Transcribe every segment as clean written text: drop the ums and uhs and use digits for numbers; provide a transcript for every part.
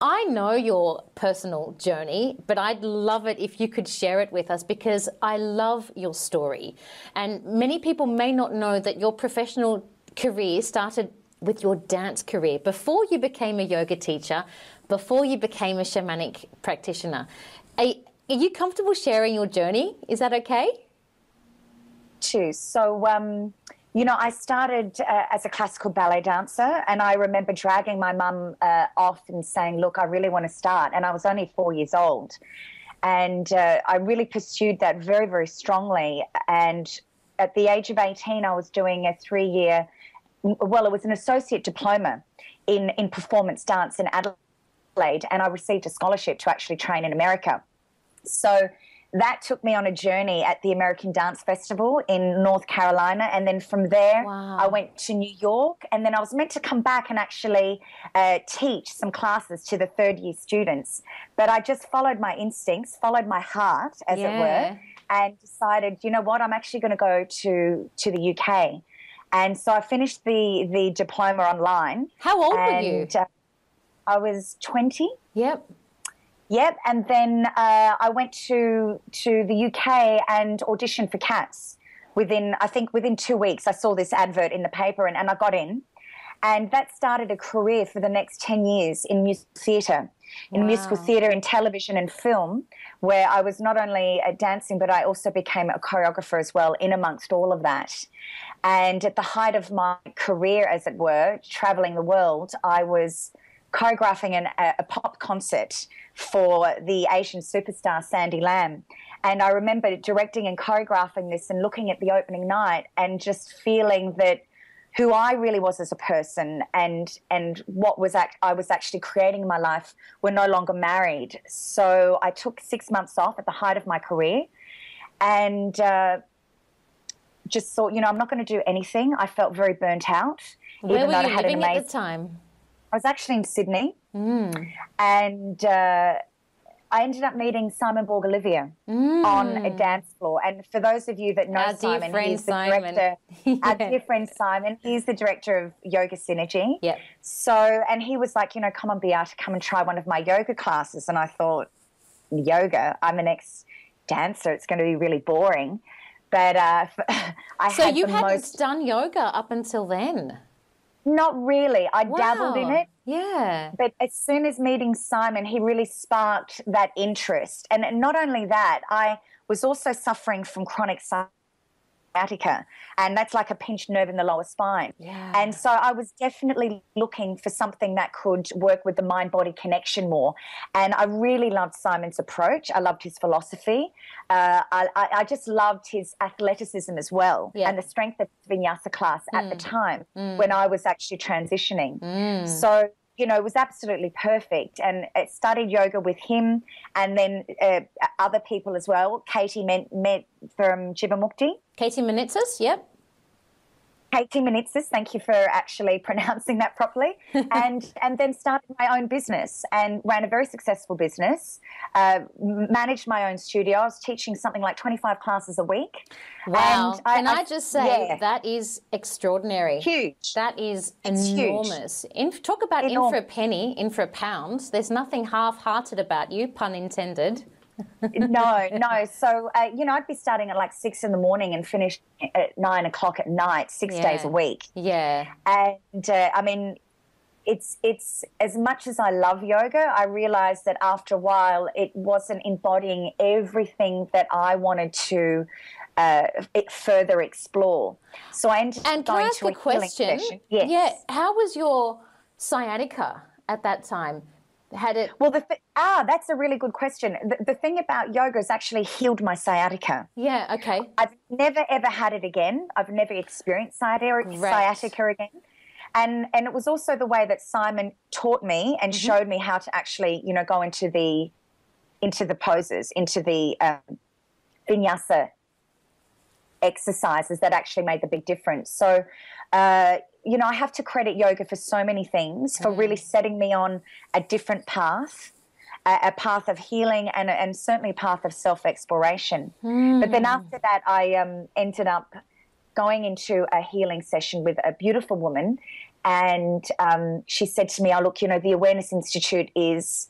I know your personal journey, but I'd love it if you could share it with us, because I love your story. And many people may not know that your professional career started with your dance career before you became a yoga teacher, before you became a shamanic practitioner. Are you comfortable sharing your journey? Is that okay? So, you know, I started as a classical ballet dancer, and I remember dragging my mum off and saying, look, I really want to start. And I was only 4 years old. And I really pursued that very, very strongly. And at the age of 18, I was doing a 3-year, well, it was an associate diploma in performance dance in Adelaide, and I received a scholarship to actually train in America. So that took me on a journey at the American Dance Festival in North Carolina. And then from there, I went to New York. And then I was meant to come back and actually teach some classes to the third-year students. But I just followed my instincts, followed my heart, as it were, and decided, you know what, I'm actually going to go to the UK. And so I finished the diploma online. How old were you? I was 20. Yep, and then I went to the UK and auditioned for Cats. Within 2 weeks, I saw this advert in the paper and I got in. And that started a career for the next 10 years in musical theatre, musical theatre, in television and film, where I was not only dancing, but I also became a choreographer as well, in amongst all of that. And at the height of my career, as it were, travelling the world, I was choreographing a pop concert for the Asian superstar Sandy Lam. And I remember directing and choreographing this and looking at the opening night and just feeling that who I really was as a person and what was I was actually creating in my life were no longer married. So I took 6 months off at the height of my career and just thought, you know, I'm not going to do anything. I felt very burnt out. Where were you living at the time? I was actually in Sydney, and I ended up meeting Simon Borg-Olivia on a dance floor. And for those of you that know Simon, he's the director. Our dear friend Simon, he's the director of Yoga Synergy. Yep. So, and he was like, you know, come on, Beata, come and try one of my yoga classes. And I thought, yoga? I'm an ex-dancer. It's going to be really boring. But So you hadn't done yoga up until then? Not really. I dabbled in it. Yeah. But as soon as meeting Simon, he really sparked that interest. And not only that, I was also suffering from chronic sciatica, and that's like a pinched nerve in the lower spine. Yeah. And so I was definitely looking for something that could work with the mind-body connection more. And I really loved Simon's approach. I loved his philosophy. I just loved his athleticism as well, and the strength of vinyasa class at the time when I was actually transitioning. So, you know, it was absolutely perfect. And I studied yoga with him and then other people as well. Katie met from Jivamukti. Katie Menetsis, yep. Katie Menetsis, thank you for actually pronouncing that properly. And then started my own business and ran a very successful business, managed my own studio. I was teaching something like 25 classes a week. Wow. And Can I just say, that is extraordinary. Huge. That is It's enormous. Talk about in for a penny, in for a pound. There's nothing half-hearted about you, pun intended. No. So, you know, I'd be starting at like 6 a.m. and finish at 9 o'clock at night, 6 days a week. Yeah. And, I mean, it's as much as I love yoga, I realized that after a while it wasn't embodying everything that I wanted to further explore. So I ended up going to a healing session. Yes. Yeah. How was your sciatica at that time? Well, that's a really good question. The thing about yoga has actually healed my sciatica. Yeah, okay. I've never, ever had it again. I've never experienced sciatica again. And it was also the way that Simon taught me and showed me how to actually, you know, go into the poses, into the vinyasa exercises that actually made the big difference. So, you know, I have to credit yoga for so many things, for really setting me on a different path, a path of healing and certainly a path of self-exploration. But then after that, I ended up going into a healing session with a beautiful woman, And she said to me, oh, look, the Awareness Institute is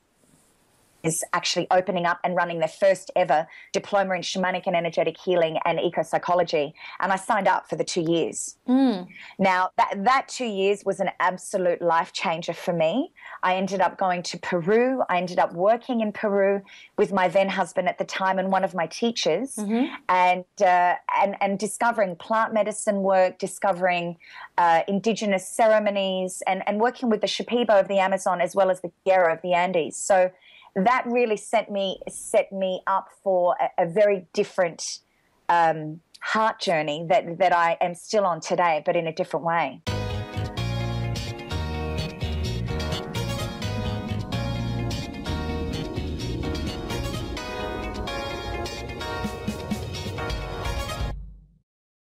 actually opening up and running their first ever diploma in shamanic and energetic healing and eco-psychology. And I signed up for the 2 years. Now, that 2 years was an absolute life changer for me. I ended up going to Peru. I ended up working in Peru with my then husband at the time and one of my teachers, and discovering plant medicine work, discovering indigenous ceremonies, and working with the Shipibo of the Amazon as well as the Guerra of the Andes. So that really set me up for a very different heart journey that I am still on today, but in a different way.